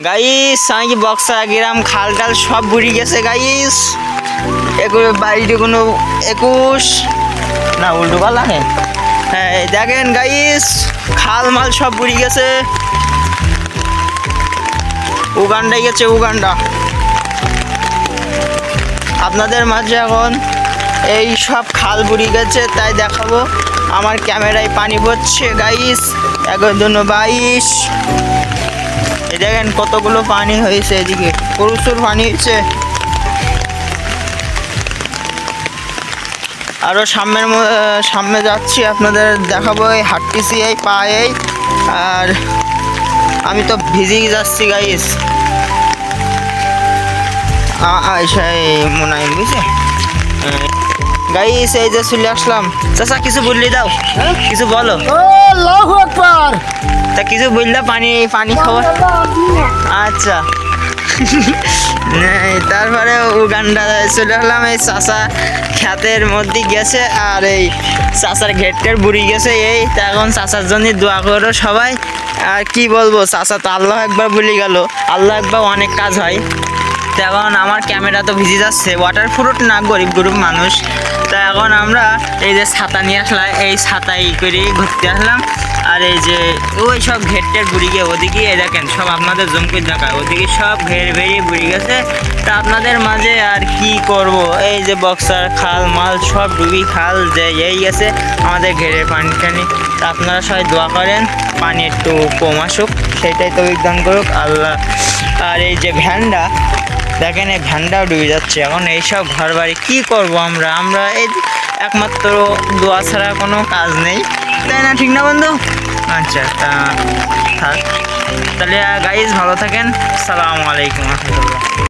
Guys আমি বক্সা গ্রাম খাল টাল সব বুড়ি গেছে গাইস। বাড়িতে কোনো 21 না উল্টো পাল্লা হ্যাঁ দেখেন গাইস খাল মাল সব বুড়ি গেছে। উগান্ডায় গেছে উগান্ডা। আপনাদের মাঝে এখন এই সব খাল বুড়ি গেছে তাই দেখাবো। আমার ক্যামেরায় পানি পড়ছে গাইস 11-22। এই দেখেন কতগুলো পানি হয়েছে, এদিকে প্রচুর পানি হয়েছে। আরও সামনে যাচ্ছি, আপনাদের দেখাবো। এই হাঁটতেছি এই পায়ে, আর আমি তো ভিজেই যাচ্ছি গাইস। মনে হয় বুঝছে গাইস, এই যে চলে আসলাম। চাচা কিছু বললি দাও, কিছু বলো। তা কিছু বললে পানি খাওয়া। আচ্ছা তারপরে উগান্ডা চলে আসলাম। এই চাচা ক্ষেতের মধ্যে গেছে, আর এই চাচার ঘেটটার বুড়ি গেছে। এই তা এখন চাচার জন্য দোয়া করো সবাই। আর কি বলবো, চাচা তো আল্লাহ একবার বলে গেল, আল্লাহ একবার অনেক কাজ হয়। তো এখন আমার ক্যামেরা তো ভিজে যাচ্ছে, ওয়াটার প্রুফ না, গরিব গরিব মানুষ। তা এখন আমরা এই যে ছাতা নিয়ে আসলাম, এই ছাতাই করে ঘুরতে আসলাম। আর এই যে ওই সব ঘেরটের বুড়ি গিয়ে ওদিকে দেখেন সব আপনাদের জমকির দেখায়, ওদিকে সব ঘের বেরিয়ে বুড়ি গেছে। তা আপনাদের মাঝে আর কি করব, এই যে বক্সার খাল মাল সব ডুবি খাল যে এই গেছে আমাদের ঘেরের পানি টানি। তা আপনারা সবাই দোয়া করেন পানি একটু কম আসুক, সেটাই তো বিজ্ঞান করুক আল্লাহ। আর এই যে ভ্যানটা দেখেন, এই ভ্যানটাও ডুবে যাচ্ছে। এখন এইসব ঘর বাড়ি কী করবো আমরা এই একমাত্র দোয়া ছাড়া কোনো কাজ নেই, তাই না? ঠিক না বন্ধু? আচ্ছা তা থাক তাহলে গাইজ, ভালো থাকেন। আসসালামু আলাইকুম রহমতুল্লাহ।